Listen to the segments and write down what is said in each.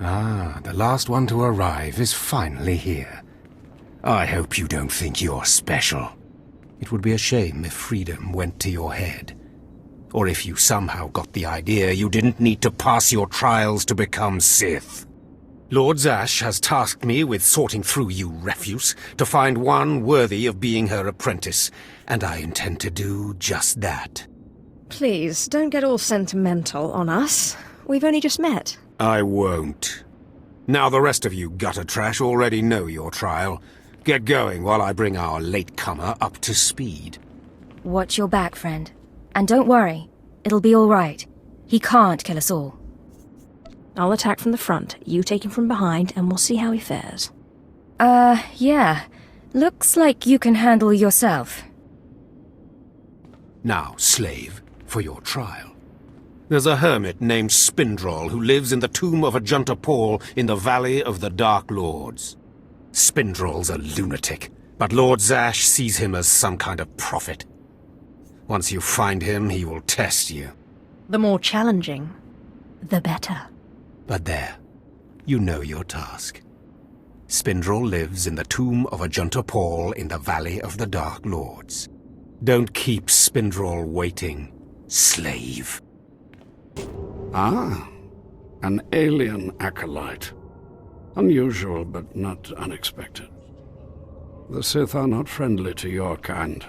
Ah, the last one to arrive is finally here. I hope you don't think you're special. It would be a shame if freedom went to your head. Or if you somehow got the idea you didn't need to pass your trials to become Sith. Lord Zash has tasked me with sorting through you refuse to find one worthy of being her apprentice, and I intend to do just that. Please, don't get all sentimental on us. We've only just met. I won't. Now the rest of you gutter trash already know your trial. Get going while I bring our latecomer up to speed. Watch your back, friend. And don't worry, it'll be all right. He can't kill us all. I'll attack from the front, you take him from behind, and we'll see how he fares. Yeah. Looks like you can handle yourself. Now, slave, for your trial. There's a hermit named Spindrol who lives in the tomb of Ajunta Paul in the Valley of the Dark Lords. Spindrol's a lunatic, but Lord Zash sees him as some kind of prophet. Once you find him, he will test you. The more challenging, the better. But there, you know your task. Spindrol lives in the tomb of Ajunta Paul in the Valley of the Dark Lords. Don't keep Spindrol waiting, slave. Ah, an alien acolyte. Unusual, but not unexpected. The Sith are not friendly to your kind.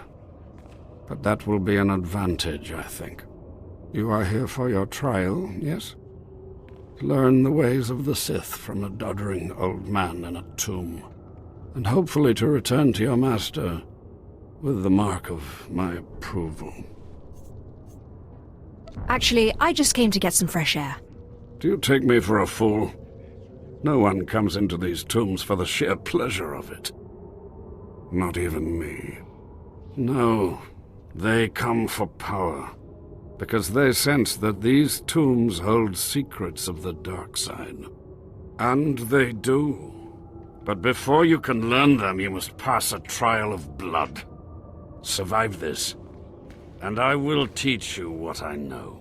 But that will be an advantage, I think. You are here for your trial, yes? Learn the ways of the Sith from a doddering old man in a tomb, and hopefully to return to your master with the mark of my approval. Actually, I just came to get some fresh air. Do you take me for a fool? No one comes into these tombs for the sheer pleasure of it. Not even me. No, they come for power, because they sense that these tombs hold secrets of the dark side. And they do. But before you can learn them, you must pass a trial of blood. Survive this, and I will teach you what I know.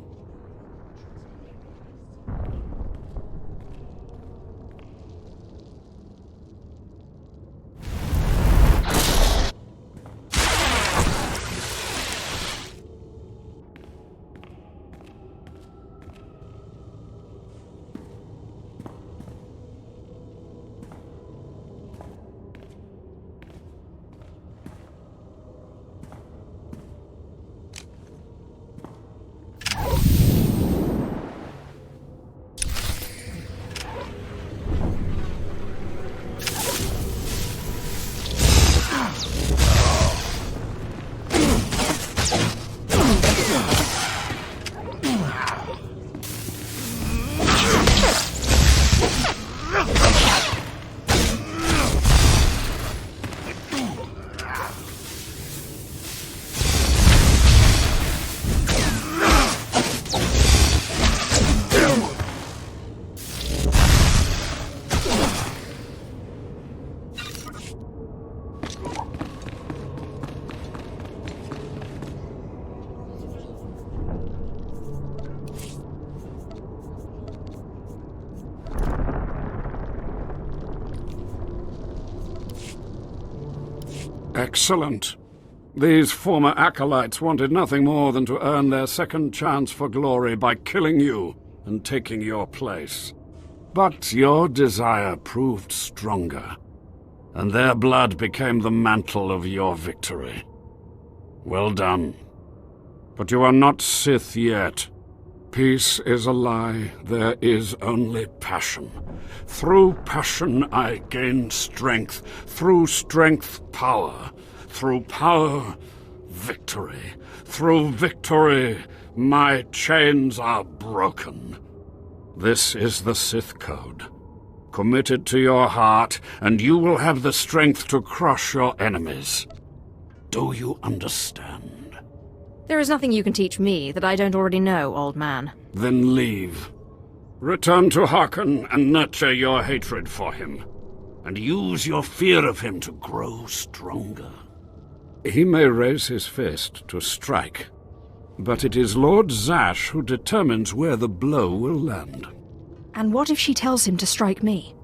Excellent. These former acolytes wanted nothing more than to earn their second chance for glory by killing you and taking your place. But your desire proved stronger, and their blood became the mantle of your victory. Well done. But you are not Sith yet. Peace is a lie. There is only passion. Through passion I gain strength. Through strength, power. Through power, victory. Through victory, my chains are broken. This is the Sith Code. Commit it to your heart, and you will have the strength to crush your enemies. Do you understand? There is nothing you can teach me that I don't already know, old man. Then leave. Return to Harkon and nurture your hatred for him, and use your fear of him to grow stronger. He may raise his fist to strike, but it is Lord Zash who determines where the blow will land. And what if she tells him to strike me?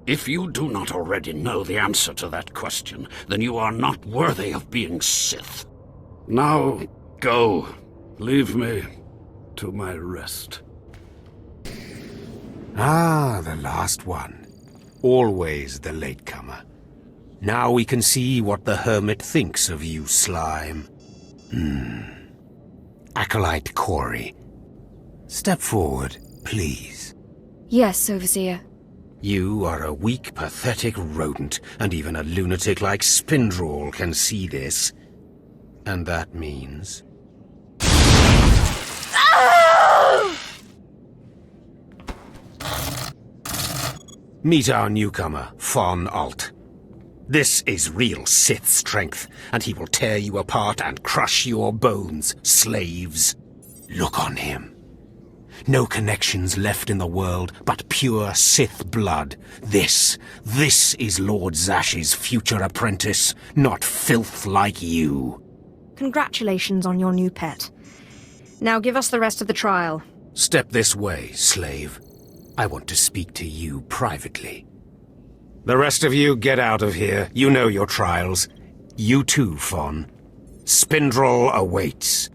If you do not already know the answer to that question, then you are not worthy of being Sith. Now, go. Leave me to my rest. Ah, the last one. Always the latecomer. Now we can see what the Hermit thinks of you, Slime. Acolyte Corey. Step forward, please. Yes, Overseer. You are a weak, pathetic rodent, and even a lunatic like Spindrel can see this. And that means... Meet our newcomer, Von Alt. This is real Sith strength, and he will tear you apart and crush your bones, slaves. Look on him. No connections left in the world, but pure Sith blood. This is Lord Zash's future apprentice, not filth like you. Congratulations on your new pet. Now give us the rest of the trial. Step this way, slave. I want to speak to you privately. The rest of you get out of here. You know your trials. You too, Fawn. Spindrel awaits.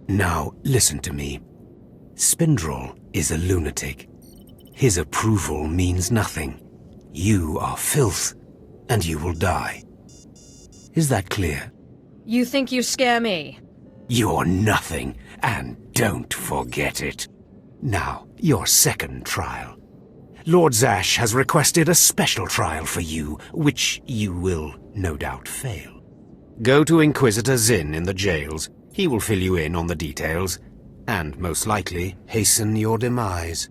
Now, listen to me. Spindrel is a lunatic. His approval means nothing. You are filth, and you will die. Is that clear? You think you scare me? You're nothing, and don't forget it. Now, your second trial. Lord Zash has requested a special trial for you, which you will no doubt fail. Go to Inquisitor Zinn in the jails. He will fill you in on the details, and most likely hasten your demise.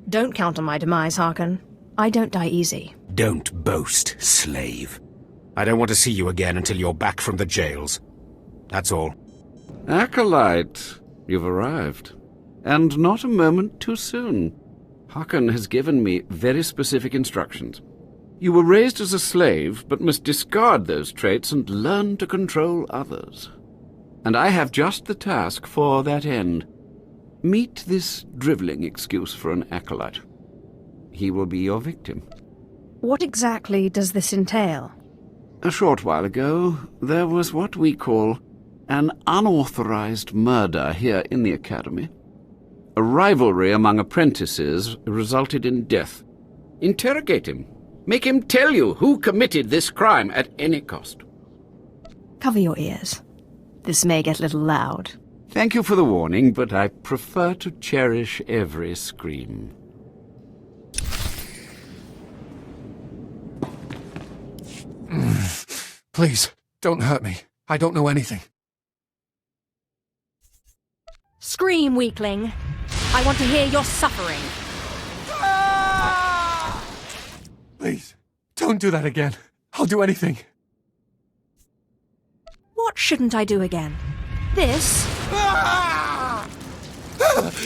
Don't count on my demise, Harkon. I don't die easy. Don't boast, slave. I don't want to see you again until you're back from the jails. That's all. Acolyte, you've arrived. And not a moment too soon. Harkon has given me very specific instructions. You were raised as a slave, but must discard those traits and learn to control others. And I have just the task for that end. Meet this drivelling excuse for an acolyte. He will be your victim. What exactly does this entail? A short while ago, there was what we call an unauthorized murder here in the Academy. A rivalry among apprentices resulted in death. Interrogate him. Make him tell you who committed this crime at any cost. Cover your ears. This may get a little loud. Thank you for the warning, but I prefer to cherish every scream. Please, don't hurt me. I don't know anything. Scream, weakling. I want to hear your suffering. Please, don't do that again. I'll do anything. What shouldn't I do again? This?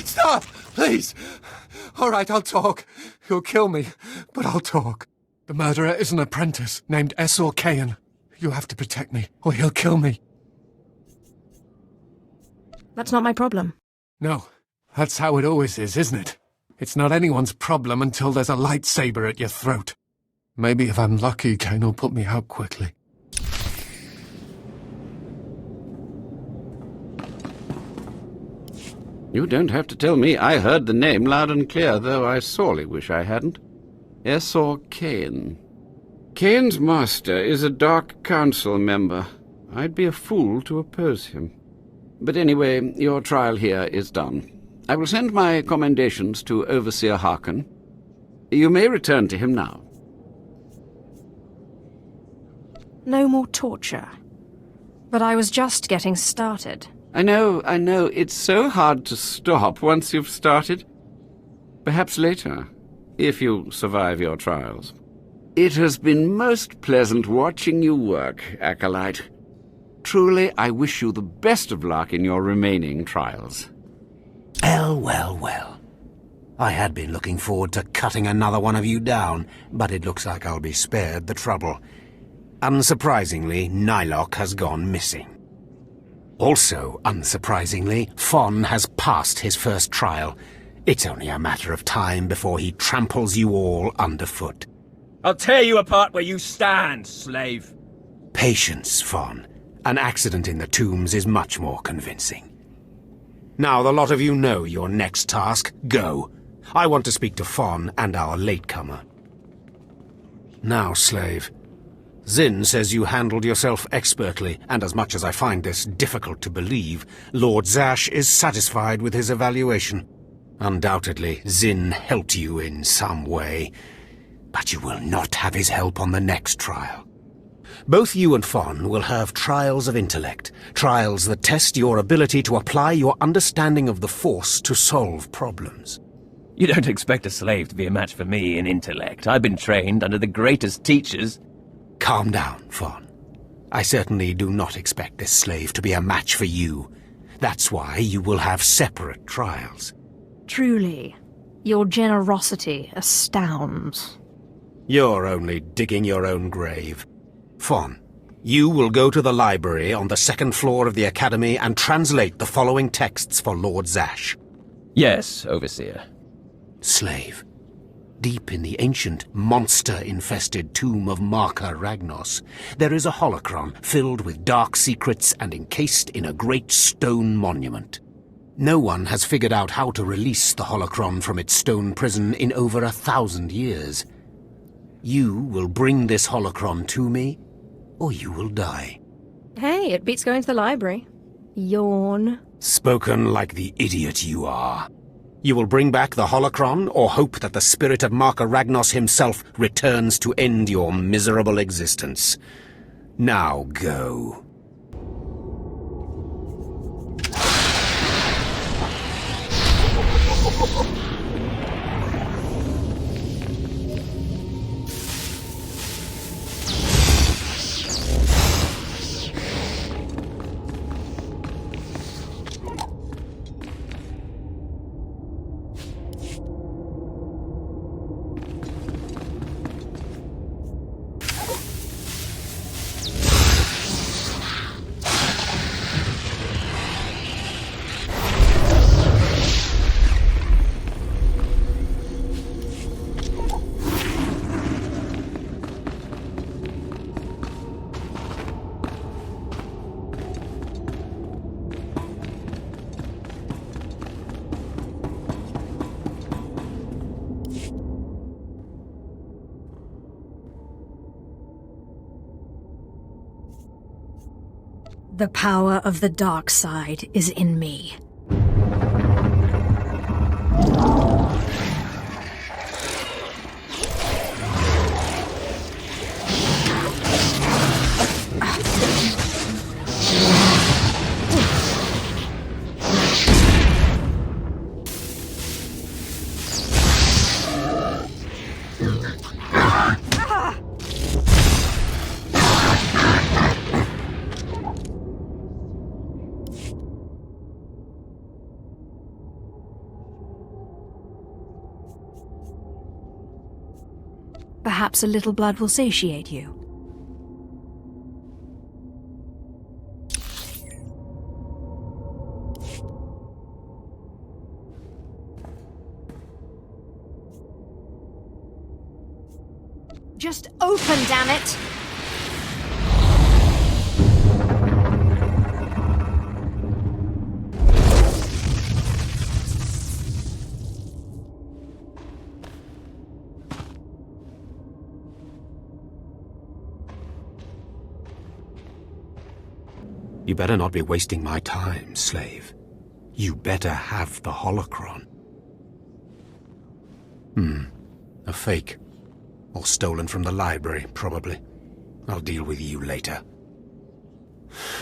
Stop! Please! All right, I'll talk. You'll kill me, but I'll talk. The murderer is an apprentice named Essor Kayan. You have to protect me, or he'll kill me. That's not my problem. No, that's how it always is, isn't it? It's not anyone's problem until there's a lightsaber at your throat. Maybe if I'm lucky, Kain will put me out quickly. You don't have to tell me. I heard the name loud and clear, though I sorely wish I hadn't. Essor Kain. Kain's master is a Dark Council member. I'd be a fool to oppose him. But anyway, your trial here is done. I will send my commendations to Overseer Harkon. You may return to him now. No more torture. But I was just getting started. I know. It's so hard to stop once you've started. Perhaps later, if you survive your trials. It has been most pleasant watching you work, Acolyte. Truly, I wish you the best of luck in your remaining trials. Well. I had been looking forward to cutting another one of you down, but it looks like I'll be spared the trouble. Unsurprisingly, Nylock has gone missing. Also, unsurprisingly, Fon has passed his first trial, It's only a matter of time before he tramples you all underfoot. I'll tear you apart where you stand, slave. Patience, Fon. An accident in the tombs is much more convincing. Now the lot of you know your next task. Go. I want to speak to Fon and our latecomer. Now, slave. Zin says you handled yourself expertly, and as much as I find this difficult to believe, Lord Zash is satisfied with his evaluation. Undoubtedly, Zin helped you in some way, but you will not have his help on the next trial. Both you and Fon will have trials of intellect, trials that test your ability to apply your understanding of the Force to solve problems. You don't expect a slave to be a match for me in intellect. I've been trained under the greatest teachers. Calm down, Fon. I certainly do not expect this slave to be a match for you. That's why you will have separate trials. Truly, your generosity astounds. You're only digging your own grave. Fon, you will go to the library on the second floor of the Academy and translate the following texts for Lord Zash. Yes, Overseer. Slave. Deep in the ancient, monster-infested tomb of Marka Ragnos, there is a holocron filled with dark secrets and encased in a great stone monument. No one has figured out how to release the holocron from its stone prison in over 1,000 years. You will bring this holocron to me, or you will die. Hey, it beats going to the library. Yawn. Spoken like the idiot you are. You will bring back the holocron, or hope that the spirit of Marka Ragnos himself returns to end your miserable existence. Now go. The power of the dark side is in me. Perhaps a little blood will satiate you. Just open, damn it! You better not be wasting my time, slave. You better have the holocron. A fake. Or stolen from the library, probably. I'll deal with you later.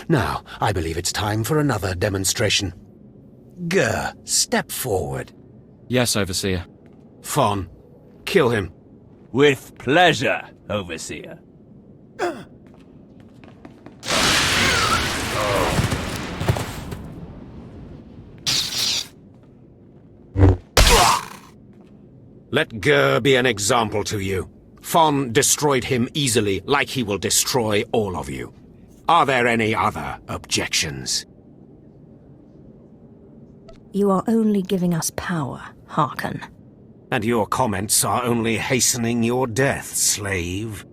Now, I believe it's time for another demonstration. Gur, step forward. Yes, Overseer. Fon, kill him. With pleasure, Overseer. Let Gur be an example to you. Fon destroyed him easily, like he will destroy all of you. Are there any other objections? You are only giving us power, Harkon. And your comments are only hastening your death, slave.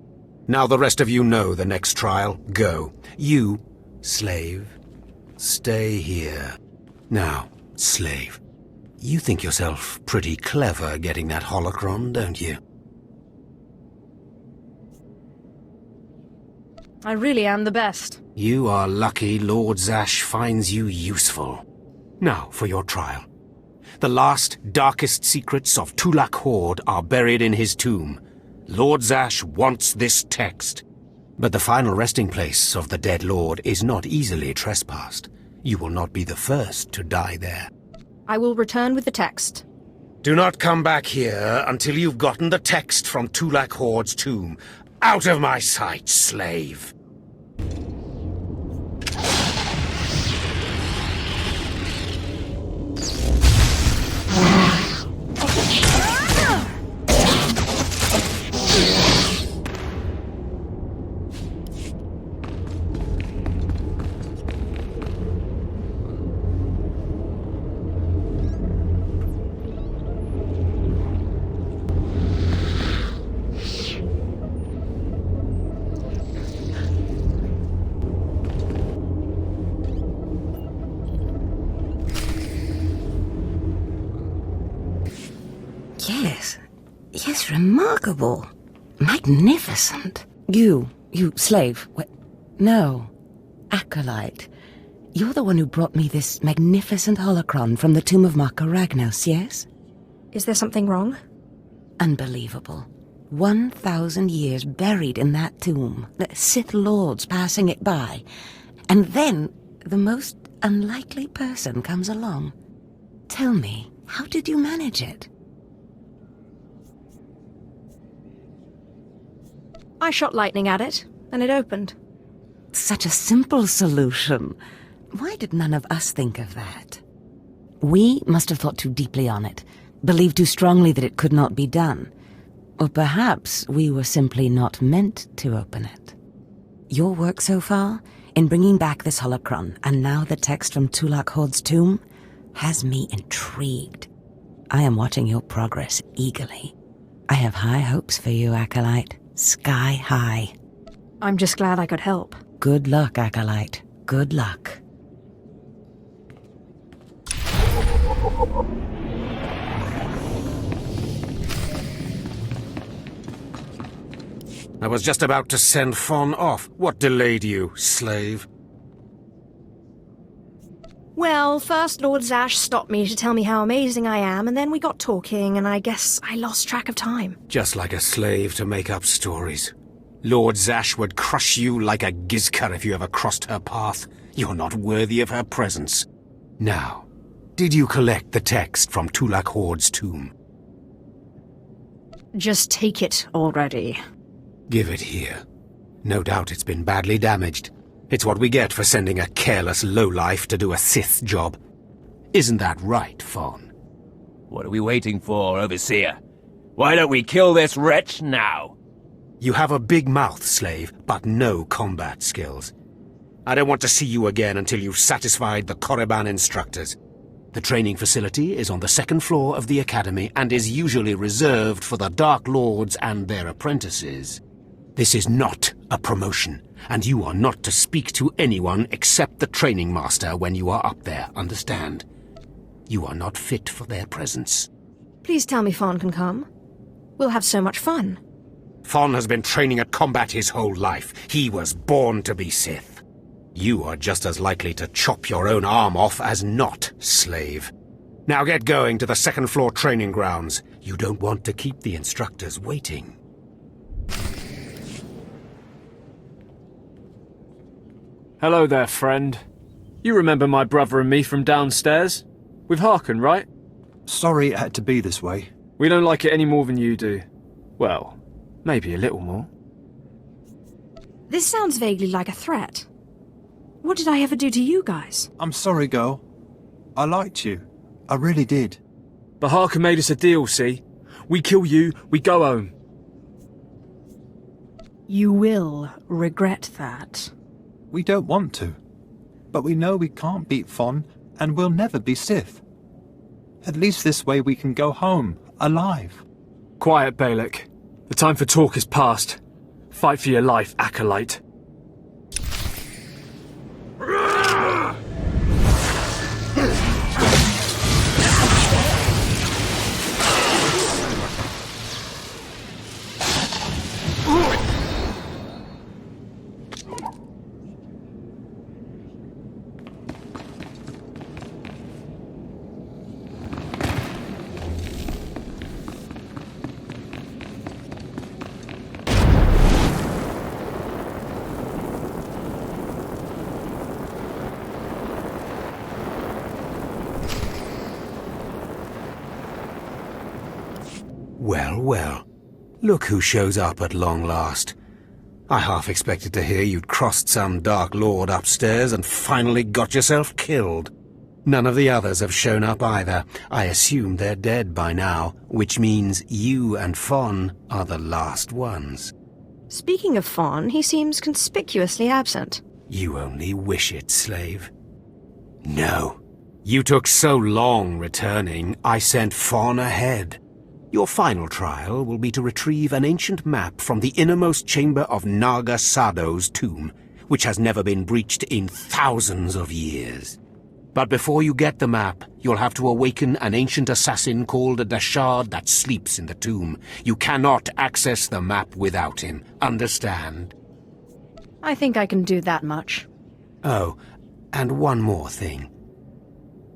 Now the rest of you know the next trial. Go. You, slave, stay here. Now, slave, you think yourself pretty clever getting that holocron, don't you? I really am the best. You are lucky Lord Zash finds you useful. Now for your trial. The last, darkest secrets of Tulak Horde are buried in his tomb. Lord Zash wants this text. But the final resting place of the dead lord is not easily trespassed. You will not be the first to die there. I will return with the text. Do not come back here until you've gotten the text from Tulak Horde's tomb. Out of my sight, slave! Yes, remarkable. Magnificent. You slave. No. Acolyte. You're the one who brought me this magnificent holocron from the tomb of Marka Ragnos, yes? Is there something wrong? Unbelievable. 1,000 years buried in that tomb. The Sith Lords passing it by. And then the most unlikely person comes along. Tell me, how did you manage it? I shot lightning at it, and it opened. Such a simple solution. Why did none of us think of that? We must have thought too deeply on it, believed too strongly that it could not be done. Or perhaps we were simply not meant to open it. Your work so far, in bringing back this holocron, and now the text from Tulak Horde's tomb, has me intrigued. I am watching your progress eagerly. I have high hopes for you, Acolyte. Sky high. I'm just glad I could help. Good luck, Acolyte. Good luck. I was just about to send Fon off. What delayed you, slave? Well, first Lord Zash stopped me to tell me how amazing I am, and then we got talking, and I guess I lost track of time. Just like a slave to make up stories. Lord Zash would crush you like a Gizka if you ever crossed her path. You're not worthy of her presence. Now, did you collect the text from Tulak Horde's tomb? Just take it already. Give it here. No doubt it's been badly damaged. It's what we get for sending a careless lowlife to do a Sith job. Isn't that right, Fon? What are we waiting for, Overseer? Why don't we kill this wretch now? You have a big mouth, slave, but no combat skills. I don't want to see you again until you've satisfied the Korriban instructors. The training facility is on the second floor of the Academy and is usually reserved for the Dark Lords and their apprentices. This is not a promotion, and you are not to speak to anyone except the training master when you are up there, understand? You are not fit for their presence. Please tell me Fawn can come. We'll have so much fun. Fon has been training at combat his whole life. He was born to be Sith. You are just as likely to chop your own arm off as not, slave. Now get going to the second floor training grounds. You don't want to keep the instructors waiting. Hello there, friend. You remember my brother and me from downstairs? With Harkon, right? Sorry it had to be this way. We don't like it any more than you do. Well, maybe a little more. This sounds vaguely like a threat. What did I ever do to you guys? I'm sorry, girl. I liked you. I really did. But Harkon made us a deal, see? We kill you, we go home. You will regret that. We don't want to. But we know we can't beat Fon, and we'll never be Sith. At least this way we can go home, alive. Quiet, Balak. The time for talk is past. Fight for your life, Acolyte. Well, well. Look who shows up at long last. I half expected to hear you'd crossed some Dark Lord upstairs and finally got yourself killed. None of the others have shown up either. I assume they're dead by now, which means you and Fawn are the last ones. Speaking of Fawn, he seems conspicuously absent. You only wish it, slave. No. You took so long returning, I sent Fawn ahead. Your final trial will be to retrieve an ancient map from the innermost chamber of Naga Sado's tomb, which has never been breached in thousands of years. But before you get the map, you'll have to awaken an ancient assassin called a Dashard that sleeps in the tomb. You cannot access the map without him. Understand? I think I can do that much. Oh, and one more thing.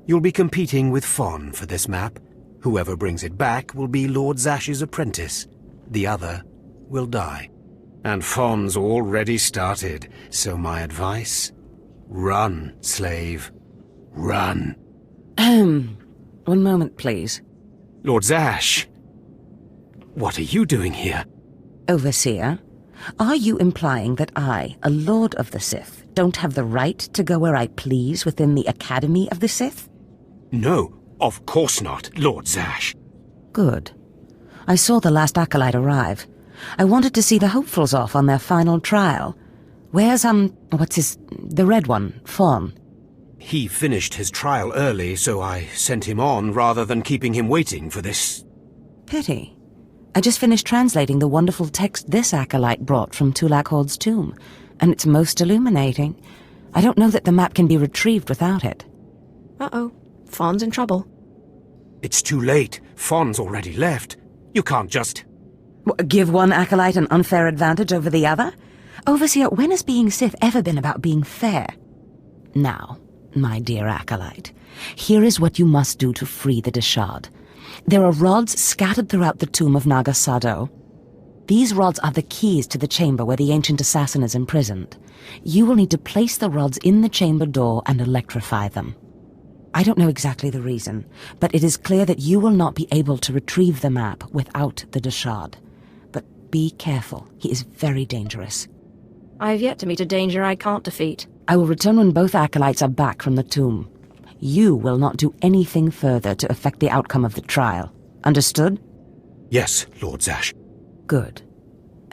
You'll be competing with Fawn for this map. Whoever brings it back will be Lord Zash's apprentice. The other will die. And Fawn's already started, so my advice? Run, slave. Run. One moment, please. Lord Zash! What are you doing here? Overseer, are you implying that I, a Lord of the Sith, don't have the right to go where I please within the Academy of the Sith? No, of course not, Lord Zash. Good. I saw the last acolyte arrive. I wanted to see the hopefuls off on their final trial. Where's, the red one, Fawn? He finished his trial early, so I sent him on rather than keeping him waiting for this. Pity. I just finished translating the wonderful text this acolyte brought from Tulak Hord's tomb, and it's most illuminating. I don't know that the map can be retrieved without it. Uh-oh. Fawn's in trouble. It's too late. Fawn's already left. You can't just... Give one acolyte an unfair advantage over the other? Overseer, when has being Sith ever been about being fair? Now, my dear acolyte, here is what you must do to free the Dashard. There are rods scattered throughout the tomb of Naga Sado. These rods are the keys to the chamber where the ancient assassin is imprisoned. You will need to place the rods in the chamber door and electrify them. I don't know exactly the reason, but it is clear that you will not be able to retrieve the map without the Dashard. But be careful, he is very dangerous. I've yet to meet a danger I can't defeat. I will return when both acolytes are back from the tomb. You will not do anything further to affect the outcome of the trial. Understood? Yes, Lord Zash. Good.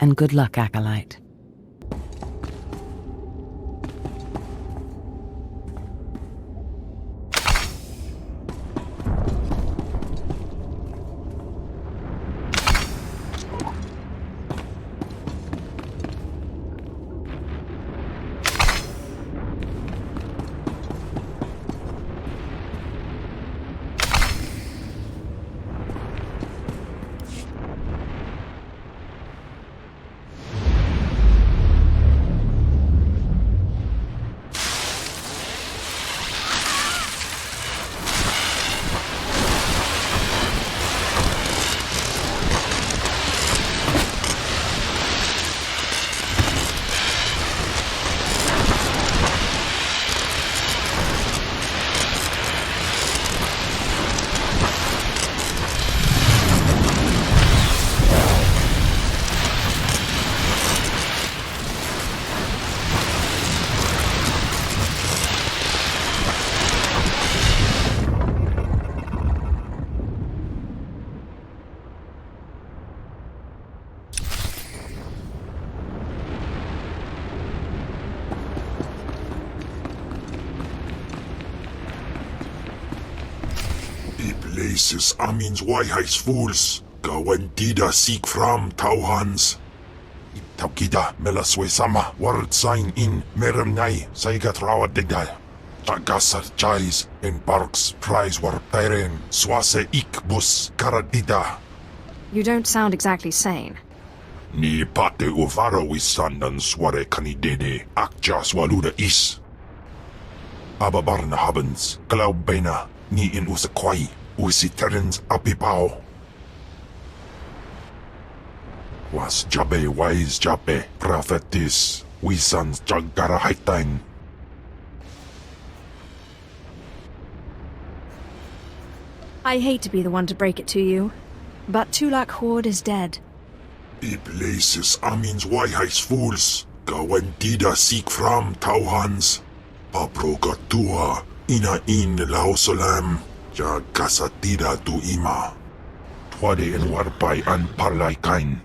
And good luck, acolyte. places amins wayhais fools. Gawentida seek from Tauhans. Taukida melaswe sama word sign in meremnai saigat rawat degdal. Tagasar chais en parks prize war tairen swase ik bus karadida. You don't sound exactly sane. Ni pate uvara wisandan sware kanidede akja swaluda is. Ababarna habens, glaubena, ni in usakwai, usiterens apipao. Was jabe wise jabe, prophetis, wisans jagara haitain. I hate to be the one to break it to you, but Tulak Horde is dead. I places amins wayhais fools, gawentida seek from Tauhans. Paprogatua, ina in lausolam, ja kasatida tu ima. Twade en warpai an parlaikain.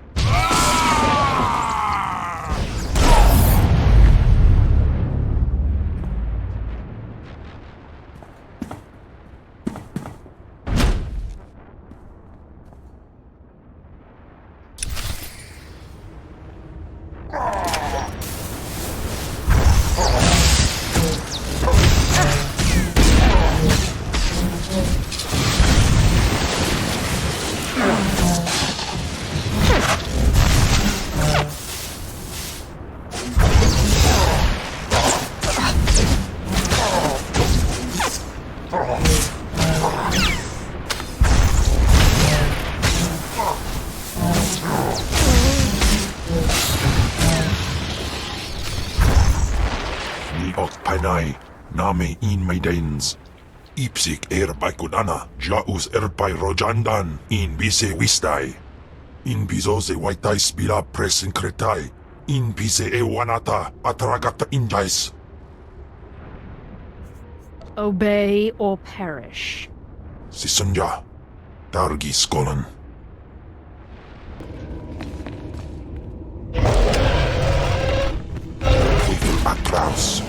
Name in maidens. Ipsik erbai kudana, jaus erbai rojandan, in bise wistai. In bizose waitais bila presen kretai, in bise ewanata atragata injais. Obey or perish. Sisunja, dargi skolan. Wiggle atraus.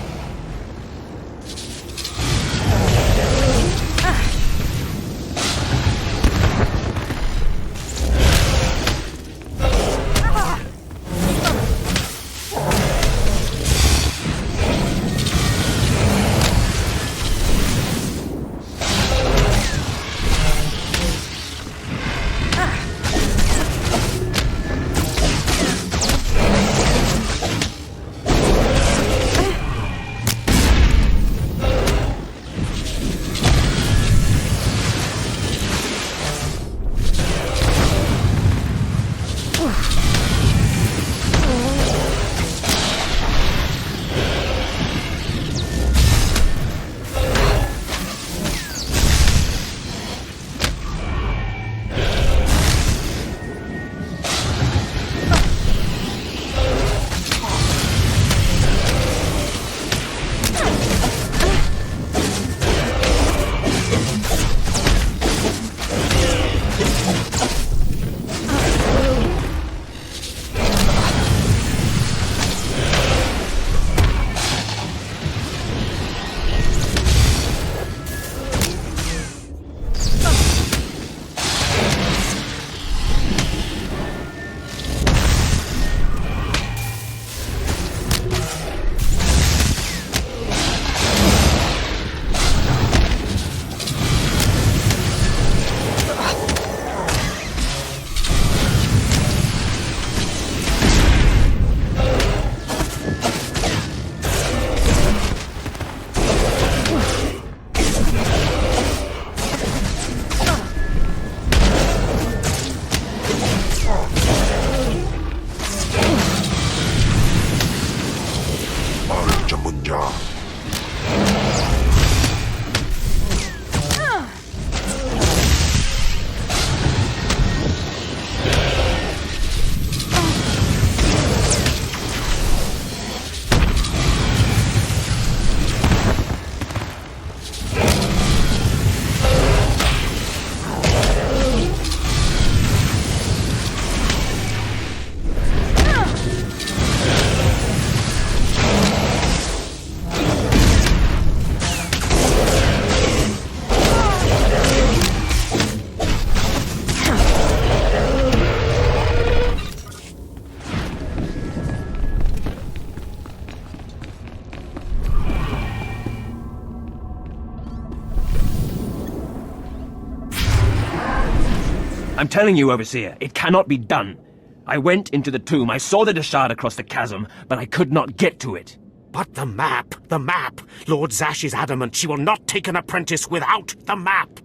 I'm telling you, Overseer, it cannot be done. I went into the tomb, I saw the shard across the chasm, but I could not get to it. But the map! The map! Lord Zash is adamant she will not take an apprentice without the map!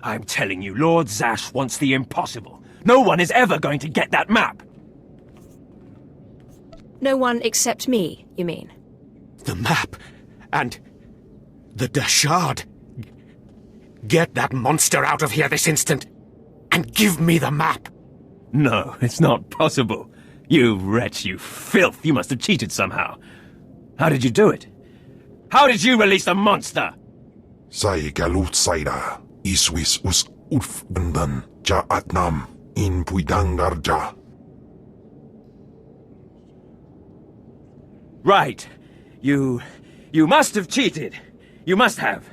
I'm telling you, Lord Zash wants the impossible. No one is ever going to get that map! No one except me, you mean? The map! And the shard! Get that monster out of here this instant! And give me the map! No, it's not possible. You wretch, you filth, you must have cheated somehow. How did you do it? How did you release the monster? Sai galut saira, iswis us urf bandan, ja atnam, in puidangarja. Right. You must have cheated. You must have.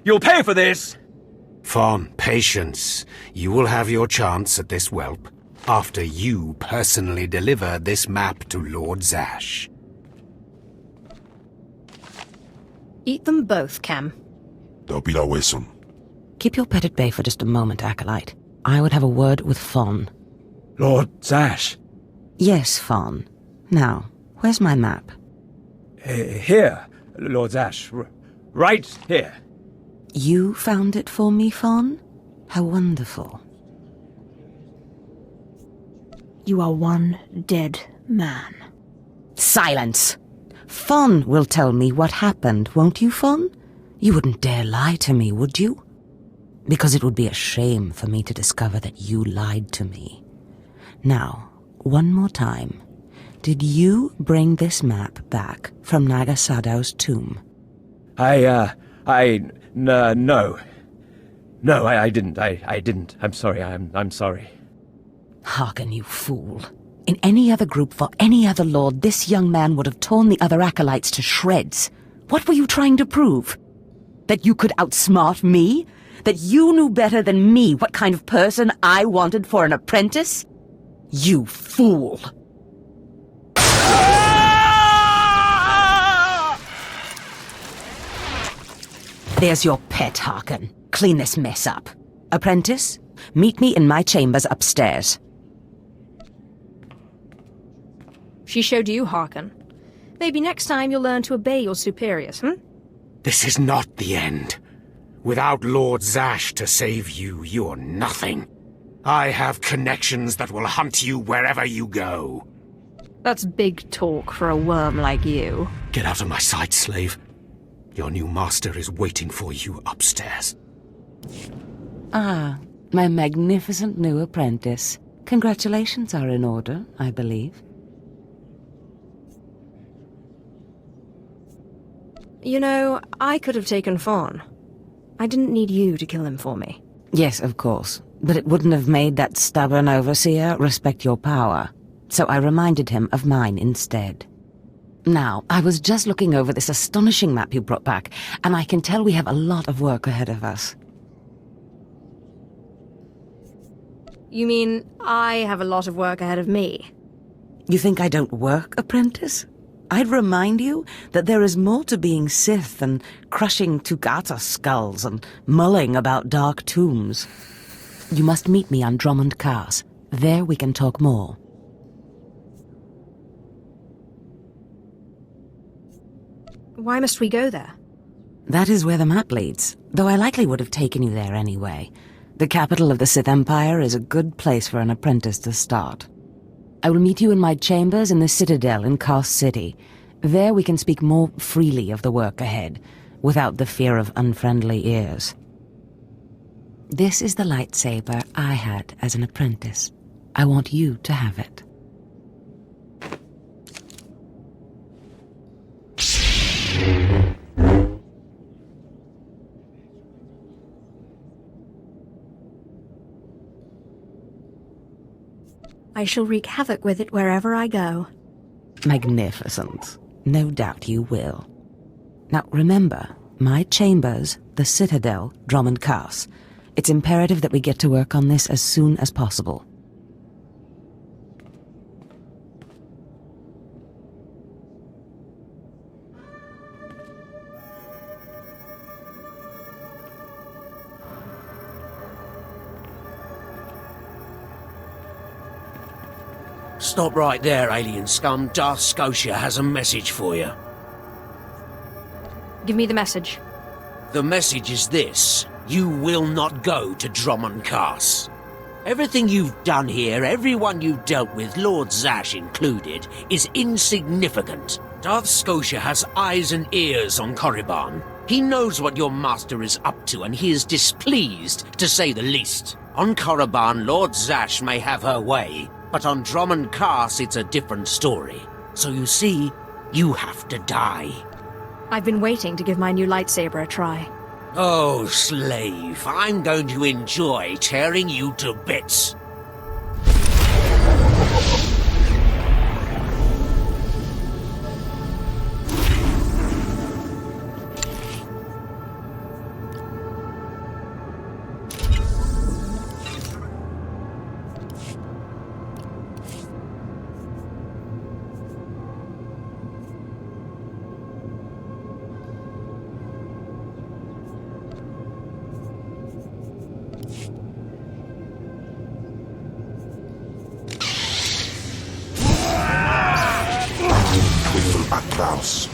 You'll pay for this! Fawn, patience. You will have your chance at this whelp, after you personally deliver this map to Lord Zash. Eat them both, Cam. Dobila wesun. Keep your pet at bay for just a moment, Acolyte. I would have a word with Fawn. Lord Zash. Yes, Fawn. Now, where's my map? Here, Lord Zash. Right here. You found it for me, Fawn? How wonderful. You are one dead man. Silence! Fawn will tell me what happened, won't you, Fawn? You wouldn't dare lie to me, would you? Because it would be a shame for me to discover that you lied to me. Now, one more time. Did you bring this map back from Nagasadow's tomb? No. No, I didn't. I didn't. I'm sorry. I'm sorry. Hearken, you fool. In any other group for any other lord, this young man would have torn the other acolytes to shreds. What were you trying to prove? That you could outsmart me? That you knew better than me what kind of person I wanted for an apprentice? You fool! There's your pet, Harkin. Clean this mess up. Apprentice, meet me in my chambers upstairs. She showed you, Harkin. Maybe next time you'll learn to obey your superiors, This is not the end. Without Lord Zash to save you, you're nothing. I have connections that will hunt you wherever you go. That's big talk for a worm like you. Get out of my sight, slave. Your new master is waiting for you upstairs. Ah, my magnificent new apprentice. Congratulations are in order, I believe. You know, I could have taken Fawn. I didn't need you to kill him for me. Yes, of course. But it wouldn't have made that stubborn overseer respect your power. So I reminded him of mine instead. Now, I was just looking over this astonishing map you brought back, and I can tell we have a lot of work ahead of us. You mean I have a lot of work ahead of me? You think I don't work, apprentice? I'd remind you that there is more to being Sith than crushing Tugata skulls and mulling about dark tombs. You must meet me on Drummond Cars. There we can talk more. Why must we go there? That is where the map leads, though I likely would have taken you there anyway. The capital of the Sith Empire is a good place for an apprentice to start. I will meet you in my chambers in the Citadel in Kars City. There we can speak more freely of the work ahead, without the fear of unfriendly ears. This is the lightsaber I had as an apprentice. I want you to have it. I shall wreak havoc with it wherever I go. Magnificent. No doubt you will. Now remember, my chambers, the Citadel, Drummond Cars. It's imperative that we get to work on this as soon as possible. Stop right there, alien scum. Darth Scotia has a message for you. Give me the message. The message is this. You will not go to Drummond Cast. Everything you've done here, everyone you've dealt with, Lord Zash included, is insignificant. Darth Scotia has eyes and ears on Korriban. He knows what your master is up to, and he is displeased, to say the least. On Korriban, Lord Zash may have her way, but on Drummond Cast, it's a different story. So you see, you have to die. I've been waiting to give my new lightsaber a try. Oh, slave, I'm going to enjoy tearing you to bits. Atlas.